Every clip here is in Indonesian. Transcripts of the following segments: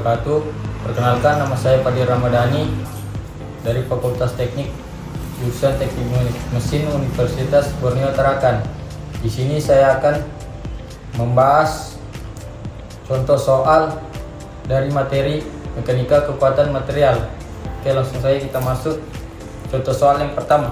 wabarakatuh. Perkenalkan, nama saya Fadil Ramadhani dari Fakultas Teknik Jurusan Teknik Mesin Universitas Borneo Tarakan. Di sini saya akan membahas contoh soal dari materi mekanika kekuatan material. Oke, langsung saja kita masuk contoh soal yang pertama.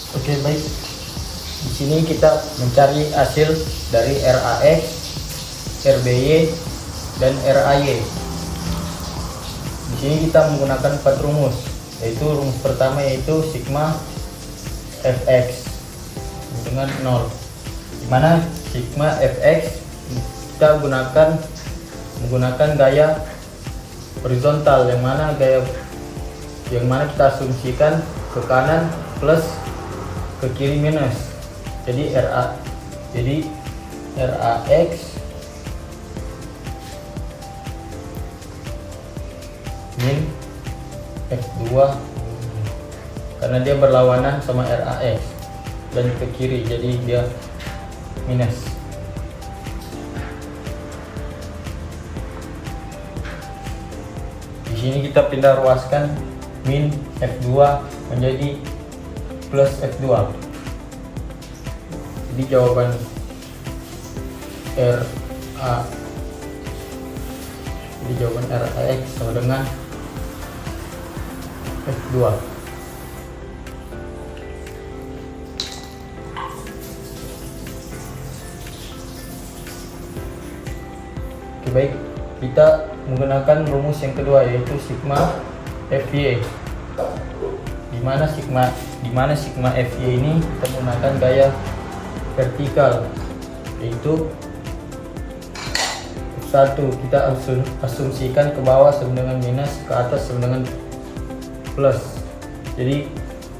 Oke, baik. Di sini kita mencari hasil dari RAX, RBY, dan RAY. Di sini kita menggunakan 4 rumus, yaitu rumus pertama yaitu sigma Fx dengan 0. Dimana sigma Fx kita menggunakan gaya horizontal, yang mana kita asumsikan ke kanan plus ke kiri minus. Jadi RAX min F2 karena dia berlawanan sama RAX, dan ke kiri jadi dia minus. Di sini kita pindah ruaskan min F2 menjadi plus F2. Jadi jawaban RAX sama dengan F2. Oke, baik. Kita menggunakan rumus yang kedua yaitu sigma Fy. Di mana sigma Fy ini kita menggunakan gaya vertikal, yaitu F1 kita asumsikan ke bawah sama dengan minus, ke atas sama dengan plus. Jadi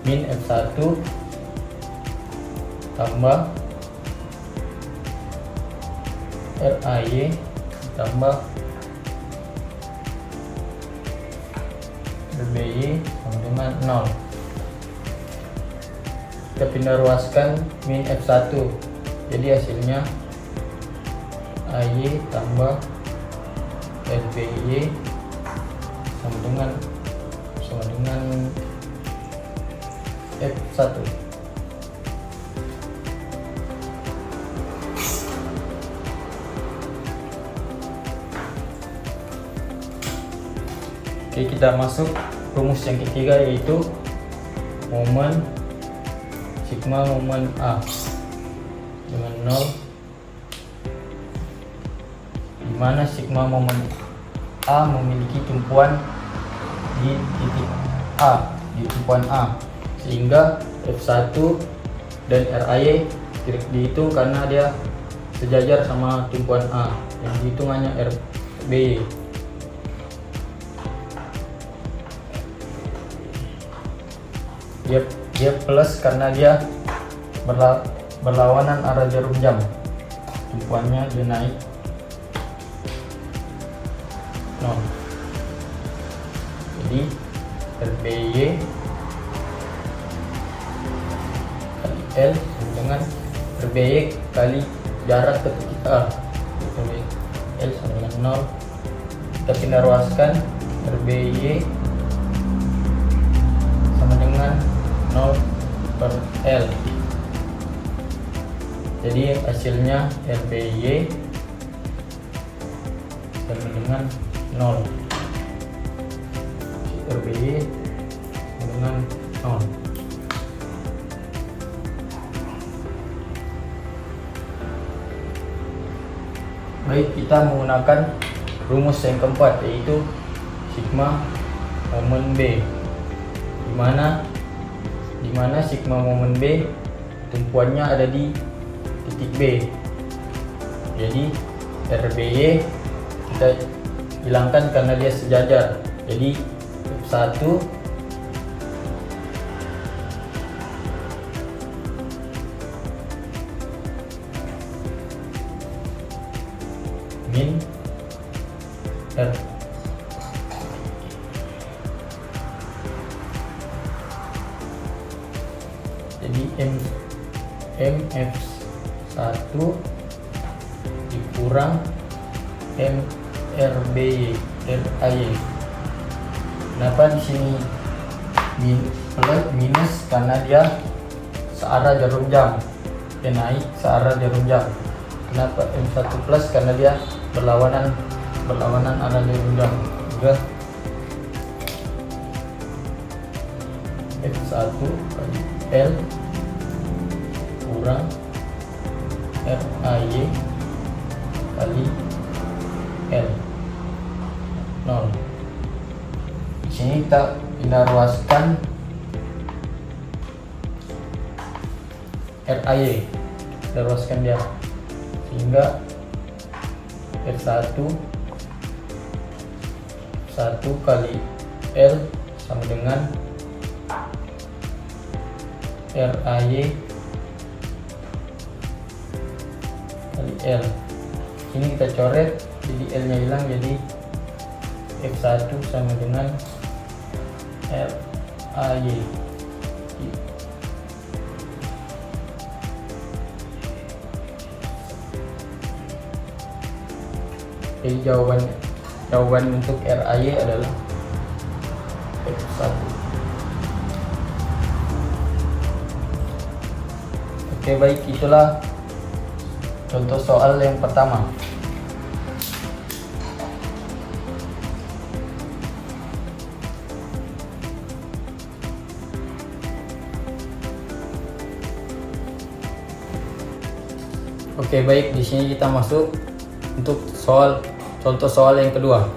min F1 tambah RAY tambah RBY sama dengan 0. Kita pindah ruaskan min F1, jadi hasilnya AY tambah RBY sama dengan F1. Oke, kita masuk rumus yang ketiga, yaitu momen sigma momen A dengan 0, di mana sigma momen A memiliki tumpuan di titik A, di tumpuan A, sehingga F1 dan RAY dihitung karena dia sejajar sama tumpuan A, yang dihitung hanya RBY. Dia plus karena dia berlawanan arah jarum jam, tumpuannya dia naik 0. Jadi RBY kali L dengan RBY kali jarak ke titik A, L sama dengan 0. Kita pindah ruaskan, RBY sama dengan 0 per L. Jadi hasilnya RBY sama dengan 0. RBY dengan 0. Baik, kita menggunakan rumus yang keempat, yaitu sigma momen B, di mana sigma momen B tumpuannya ada di titik B. Jadi RBY kita hilangkan karena dia sejajar. Jadi F1 min R. Jadi MF1 dikurang MRBY RAY. Kenapa di sini minus? Karena dia searah jarum jam, dia naik searah jarum jam. Kenapa M1 plus? Karena dia berlawanan arah jarum jam. Juga F1 kali L kurang RAY kali L 0. Di sini kita pindah ruaskan RAY, kita ruaskan dia sehingga F1 kali L sama dengan RAY kali L. Ini kita coret, jadi L nya hilang, jadi F1 sama dengan RAY. Jadi jawaban untuk RAY adalah F1. Oke, baik, itulah contoh soal yang pertama. Oke, baik, di sini kita masuk untuk contoh soal yang kedua.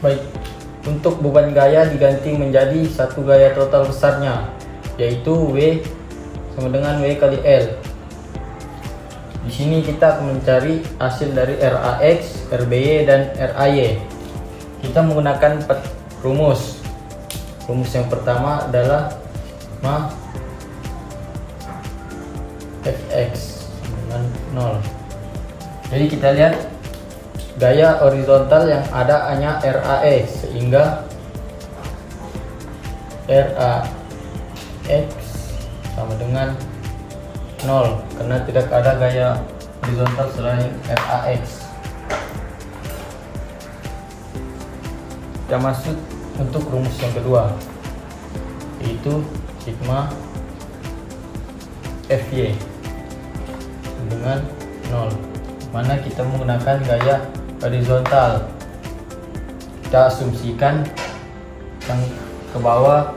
Baik, untuk beban gaya diganti menjadi satu gaya total besarnya, yaitu W sama dengan W kali L. Di sini kita akan mencari hasil dari RAX, RBY, dan RAY. Kita menggunakan 4 rumus. Rumus yang pertama adalah sigma Fx dengan 0. Jadi kita lihat gaya horizontal yang ada hanya RAX, sehingga RAX sama dengan 0 karena tidak ada gaya horizontal selain RAX. Kita masuk untuk rumus yang kedua, yaitu sigma Fy dengan 0, mana kita menggunakan gaya horizontal. Kita asumsikan yang ke bawah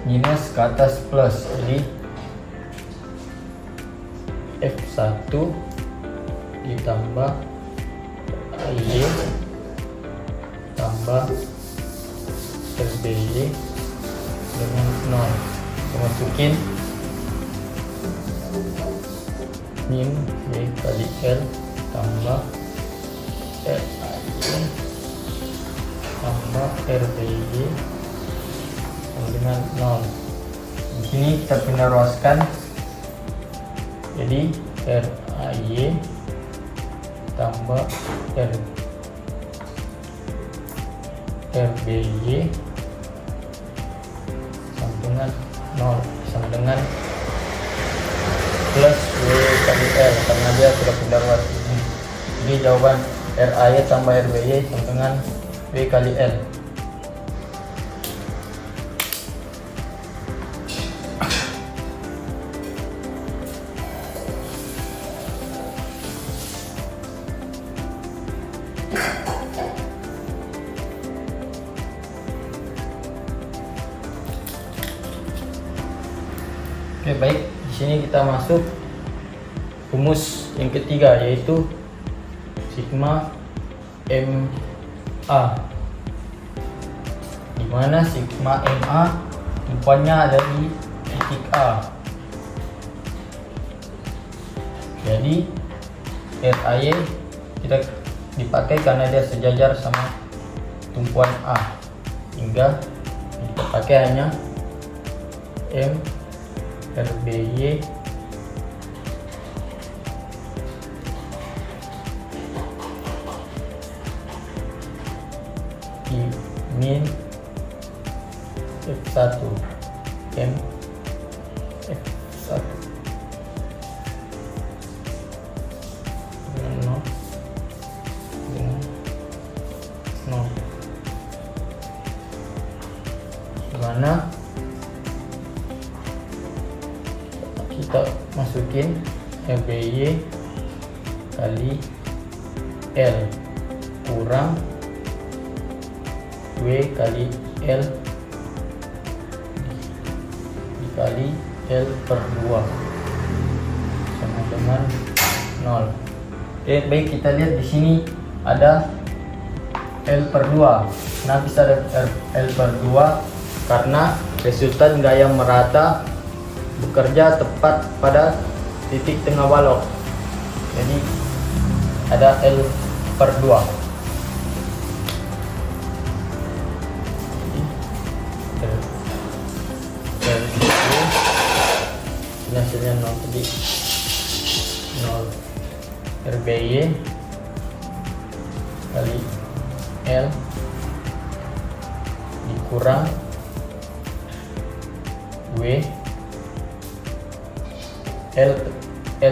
minus, ke atas plus, jadi F1 ditambah AY tambah RBY dengan 0. Kita masukin min Y kali L tambah RAY tambah RBY sama dengan 0. Di sini kita pindah ruaskan, jadi RAY tambah RBY sama dengan 0 sama dengan plus W kali L karena dia sudah pindah ruas ini. Jadi jawaban RAY tambah RBY sama dengan W kali L. Oke, baik. Di sini kita masuk rumus yang ketiga, yaitu sigma MA, di mana sigma MA tumpuannya ada di titik A. Jadi RAY tidak dipakai karena dia sejajar sama tumpuan A, hingga kita pakai hanya M RBY di min F1 M F1 dengan 0 dimana kita masukin RBY kali L kurang W kali L dikali L per 2 sama dengan 0. Baik, kita lihat di sini ada L per 2. Nah, bisa ada L per 2 karena resultan gaya merata bekerja tepat pada titik tengah balok. Jadi ada L per 2. Jadi hasilnya 0 tadi, 0 RBY kali L dikurang W L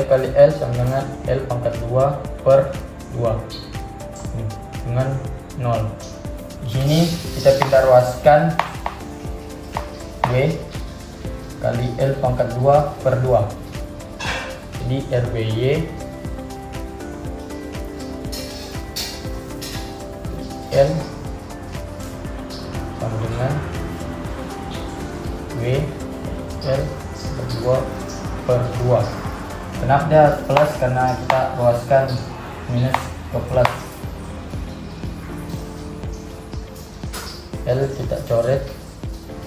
kali L sama dengan L pangkat 2 per 2 dengan 0. Di sini kita pindah ruaskan W kali L pangkat 2 per 2. Jadi RBY L sama dengan W L per 2 per 2. Kenapa dia plus? Karena kita ruaskan minus ke plus. L kita coret,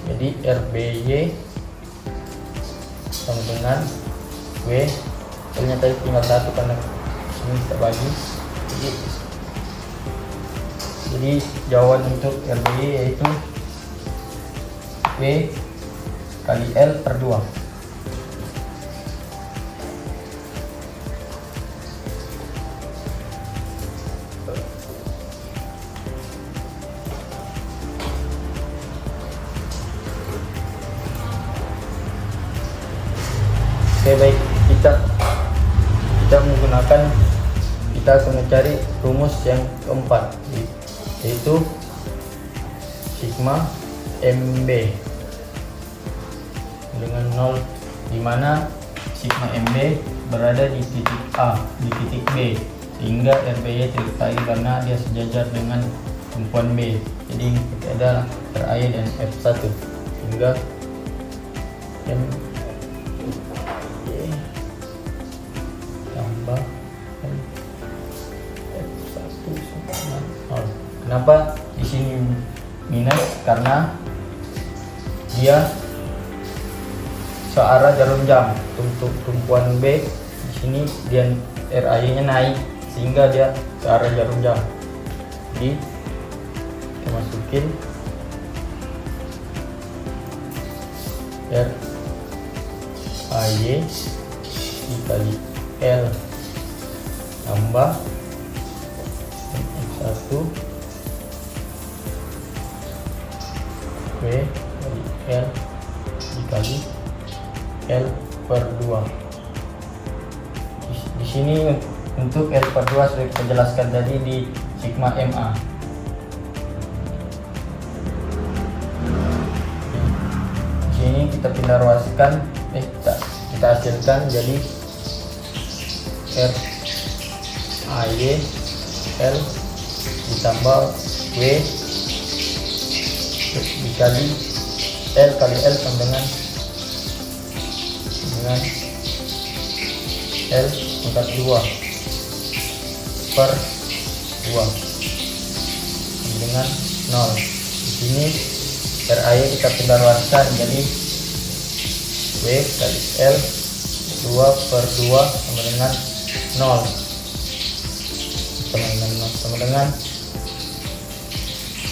jadi RBY sama dengan W. Ternyata tinggal satu karena ini kita bagi. Jadi jawaban untuk RBY yaitu W kali L per 2. Oke, baik, kita akan mencari rumus yang keempat, yaitu sigma MB dengan 0, di mana sigma MB berada di titik A, di titik B, sehingga RBY tidak diketahui karena dia sejajar dengan tumpuan B. Jadi kita ada RAY dan F1, sehingga M tambah F1 sama 0. Kenapa di sini minus? Karena dia searah jarum jam. Untuk tumpuan B di sini dia RAY-nya naik sehingga dia searah jarum jam. Jadi kita masukin RAY dikali L tambah F1 W kali L dikali L per 2. Di sini untuk L per 2 sudah kita jelaskan tadi di sigma MA. Di sini kita pindah ruaskan, kita hasilkan jadi RAY L ditambah W dikali L kali L sama dengan L pangkat 2 per 2 sama dengan 0. Di sini RAY kita pindah ruaskan jadi W kali L 2 per 2 sama dengan 0 sama dengan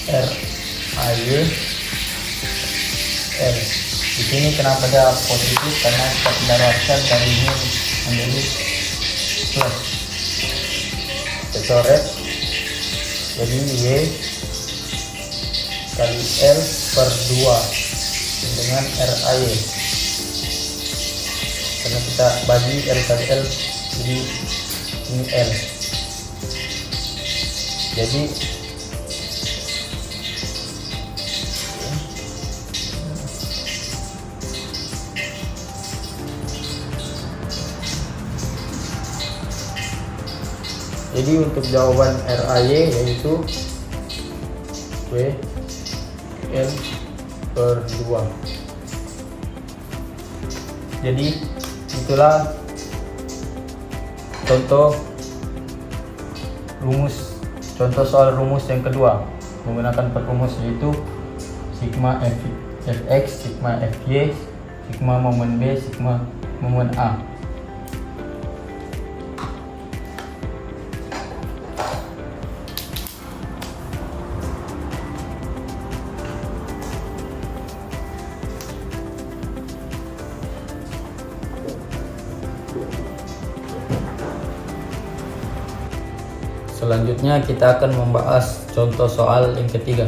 RAY L. Di sini kenapa dia positif? Karena kita pindah ruaskan dari ini menjadi plus. Kita coret jadi W kali L per 2 dengan RAY. Karena kita bagi L kali L, jadi ini L. Jadi untuk jawaban RAY yaitu W L per 2. Jadi itulah contoh soal rumus yang kedua menggunakan perumus, yaitu sigma Fx, sigma Fy, sigma momen B, sigma momen A. Selanjutnya kita akan membahas contoh soal yang ketiga.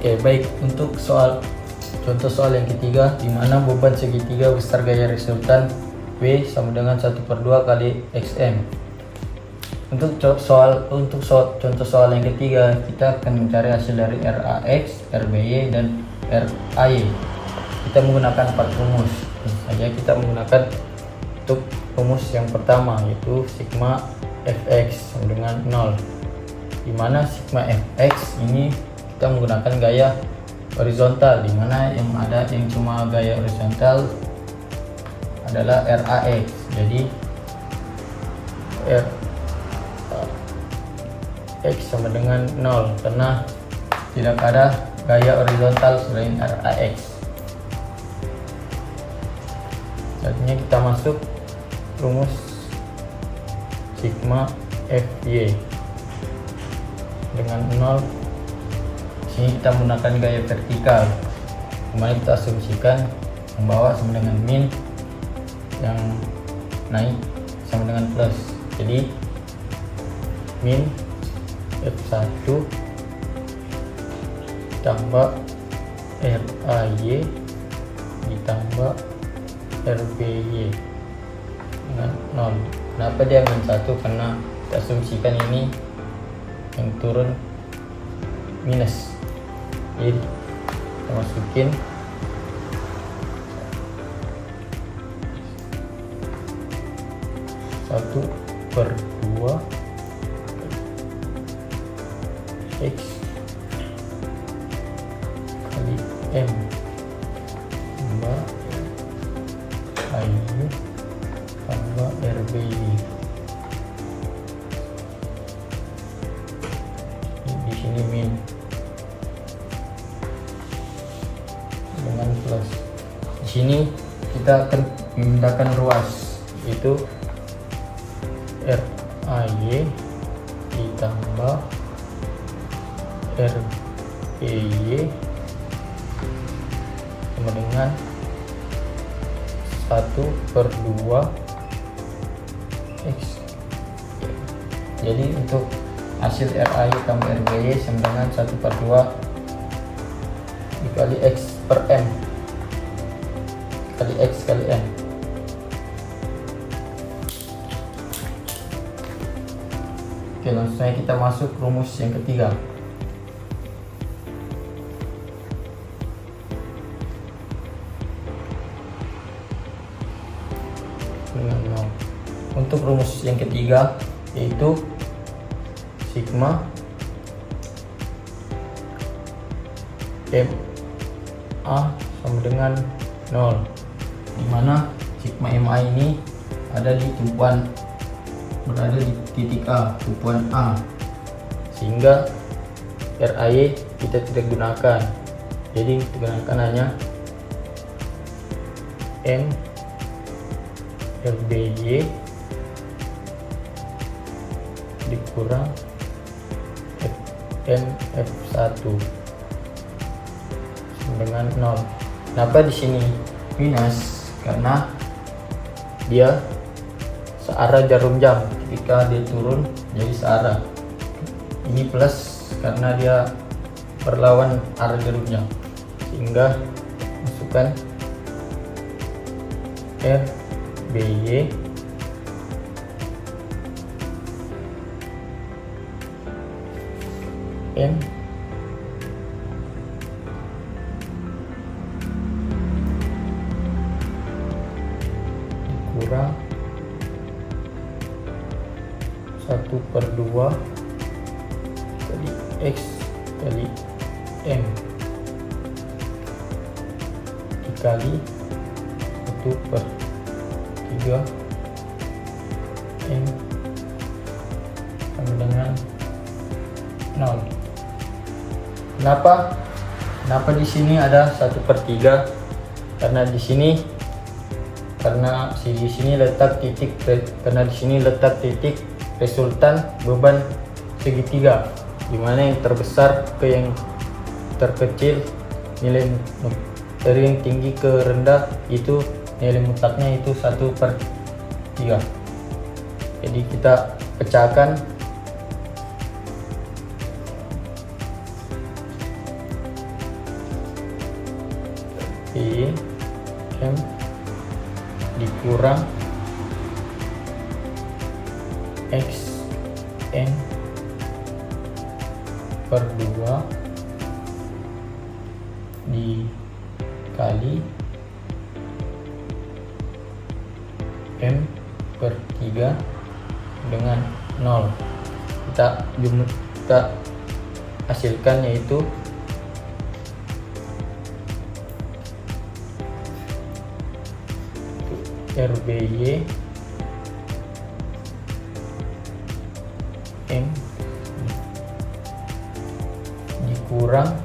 Oke, baik. Untuk contoh soal yang ketiga, di mana beban segitiga besar gaya resultan W sama dengan 1/2 kali XM. Untuk contoh soal yang ketiga, kita akan mencari hasil dari RAX, RBY, dan RAY. Kita menggunakan 4 rumus. Saja kita menggunakan untuk rumus yang pertama, yaitu sigma fx sama dengan 0. Di mana sigma fx ini kita menggunakan gaya horizontal, di mana yang cuma gaya horizontal adalah RAX. Jadi X sama dengan 0 karena tidak ada gaya horizontal selain RAX. Selanjutnya kita masuk rumus sigma FY dengan 0. Sini kita menggunakan gaya vertikal, kemudian kita asumsikan yang bawah sama dengan min, yang naik sama dengan plus. Jadi min F1 tambah RAY ditambah RBY dengan 0. Kenapa dia min 1? Karena kita asumsikan ini yang turun minus. Jadi kita masukin satu per 2 X kali M tambah AY tambah RBY. Di sini min dengan plus. Di sini kita akan memindahkan ruas, yaitu RAY ditambah RBY sama dengan 1/2 X. Jadi untuk hasil RAY tambah RBY sama dengan 1/2 dikali X per M kali X kali M. Oke, langsung saja kita masuk rumus yang ketiga. Untuk rumus yang ketiga, yaitu sigma MA sama dengan 0, dimana sigma MA ini berada di titik A, tumpuan A, sehingga RAY kita tidak gunakan. Jadi kita gunakan hanya M RBY dikurang F1 dengan 0. Kenapa di sini minus? Karena dia searah jarum jam, ketika dia turun jadi searah. Ini plus karena dia berlawan arah jarum jam, sehingga masukkan RBY M dikurang 1/2 kali X kali M dikali 1/3 M sama dengan 0. Kenapa di sini ada 1/3? Karena di sini letak titik resultan beban segitiga, dimana yang terbesar ke yang terkecil, nilai dari yang tinggi ke rendah itu nilai mutlaknya itu 1/3. Jadi kita pecahkan RBY M dikurang XN per 2 dikali M per 3 dengan 0. Kita hasilkan yaitu RBY M dikurang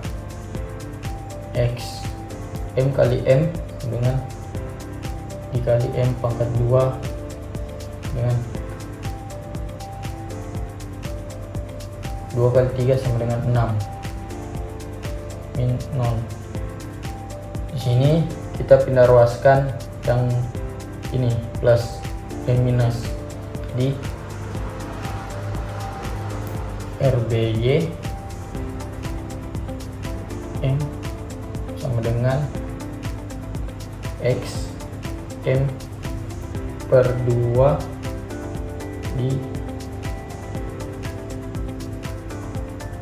X M kali M dengan dikali M pangkat 2 dengan 2 kali 3 sama dengan 6 min 0. Di sini kita pindah ruaskan yang ini plus dan minus di RBY M sama dengan X M per 2 di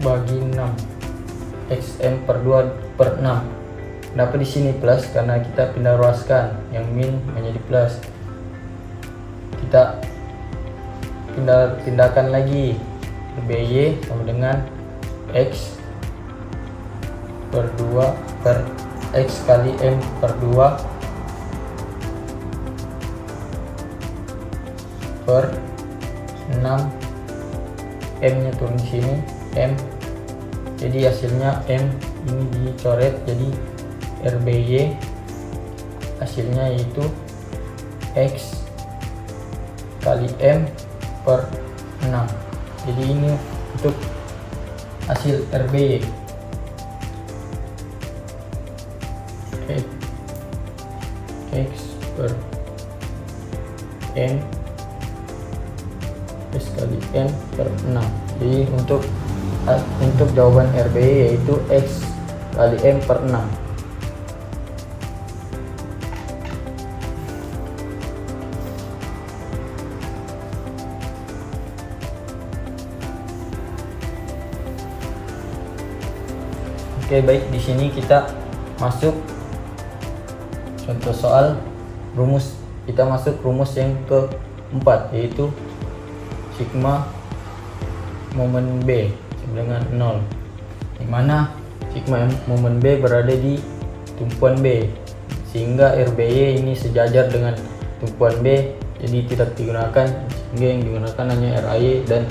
bagi 6 XM per 2 per 6. Kenapa di sini plus? Karena kita pindah ruaskan yang min menjadi plus. Kita pindahkan lagi RBY sama dengan X per 2 per X kali M per 2 per 6 M nya turun di sini M, jadi hasilnya M ini dicoret, jadi RBY hasilnya yaitu X kali M per 6. Jadi ini untuk hasil RBY. X per M X kali M per 6. Jadi untuk jawaban RBY yaitu X kali M per 6. Oke, baik, di sini kita masuk contoh soal rumus. Kita masuk rumus yang keempat, yaitu sigma momen B dengan 0, dimana sigma momen B berada di tumpuan B, sehingga RBY ini sejajar dengan tumpuan B, jadi tidak digunakan, sehingga yang digunakan hanya RAY dan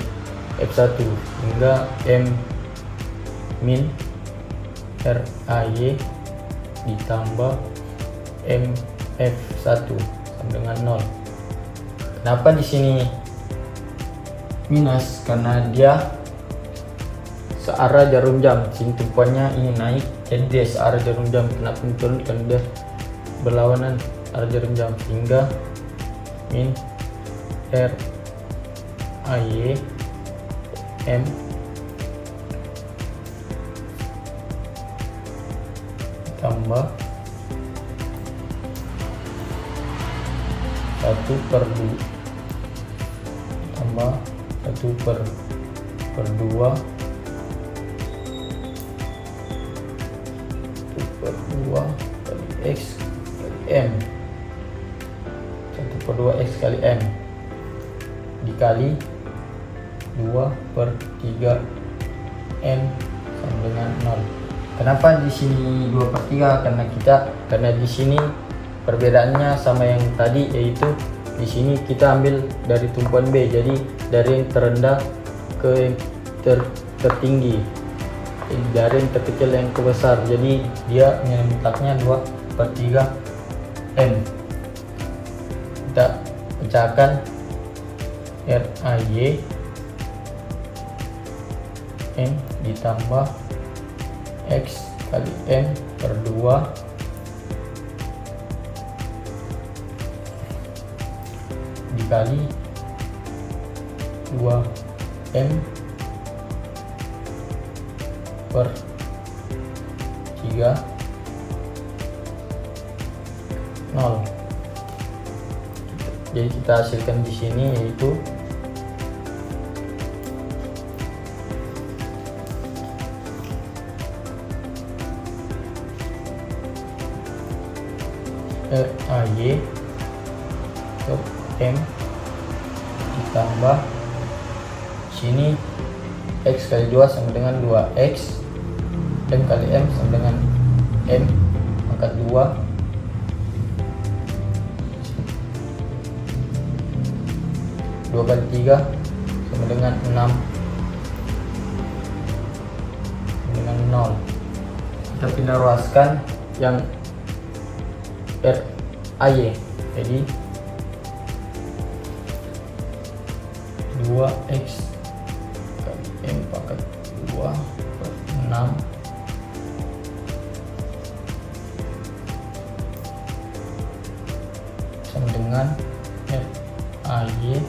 F1, hingga M min RAY ditambah MF1 sama dengan 0. Kenapa di sini minus? Karena dia searah jarum jam. Sini tumpuannya ini naik, jadi dia searah jarum jam. Kenapa turun? Karena dia berlawanan arah jarum jam, sehingga min RAY M tambah 1 per 2 tambah 1 per 2 kali X kali M, 1 per 2 X kali M dikali 2 per 3 M sama dengan 0. Kenapa di sini 2 per 3? Karena di sini perbedaannya sama yang tadi, yaitu di sini kita ambil dari tumpuan B, jadi dari yang terendah ke yang tertinggi, dari yang terkecil yang ke besar, jadi dia letaknya 2 per 3 M. Kita pecahkan RAY M ditambah X kali M per 2 dikali 2M per 3 0. Jadi kita hasilkan di sini yaitu RAY per M ditambah sini X kali 2 sama dengan 2X, M kali M sama dengan M pangkat 2 kali 3 sama dengan 6 dengan 0. Kita pindah ruaskan yang RAY, jadi 2X kali M pangkat 2 per 6 sama dengan RAY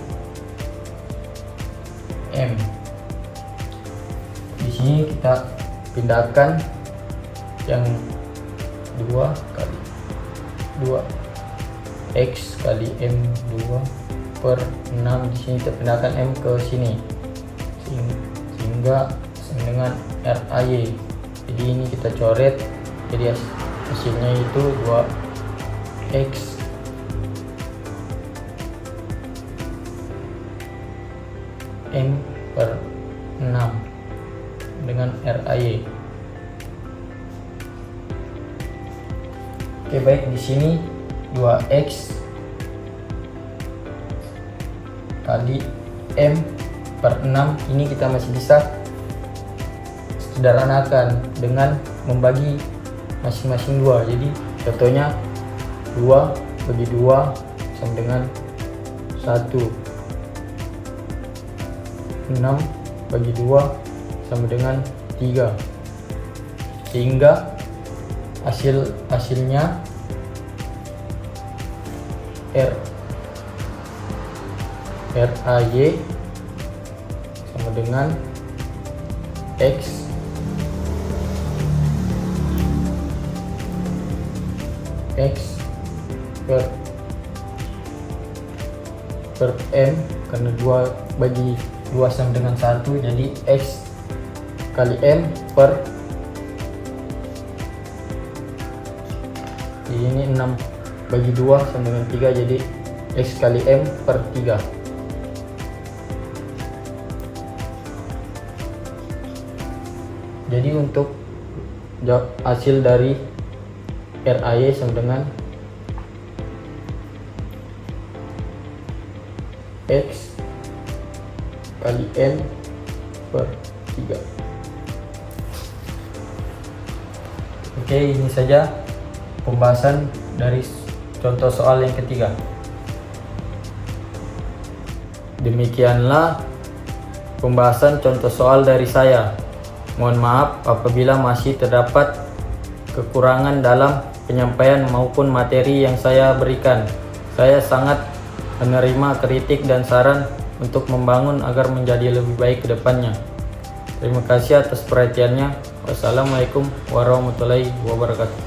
M. Di sini kita pindahkan yang 2 kali 2X kali M2 per 6. Di sini kita pindahkan M ke sini sehingga sama dengan RAY. Jadi ini kita coret, jadi hasilnya itu 2X M per 6 dengan RAY. Oke, baik, di sini 2X kali M per 6 ini kita masih bisa sederhanakan dengan membagi masing-masing 2. Jadi contohnya 2 bagi 2 sama dengan 1. 6 bagi 2 sama dengan 3, sehingga hasilnya RAY sama dengan X per M, karena 2 bagi 2 sama dengan 1, jadi X kali M per ini 6 bagi 2 sama dengan 3, jadi X kali M per 3. Jadi untuk hasil dari RAY sama dengan X kali M per 3. Oke, ini saja pembahasan dari contoh soal yang ketiga. Demikianlah pembahasan contoh soal dari saya. Mohon maaf apabila masih terdapat kekurangan dalam penyampaian maupun materi yang saya berikan. Saya sangat menerima kritik dan saran untuk membangun agar menjadi lebih baik ke depannya. Terima kasih atas perhatiannya. Wassalamualaikum warahmatullahi wabarakatuh.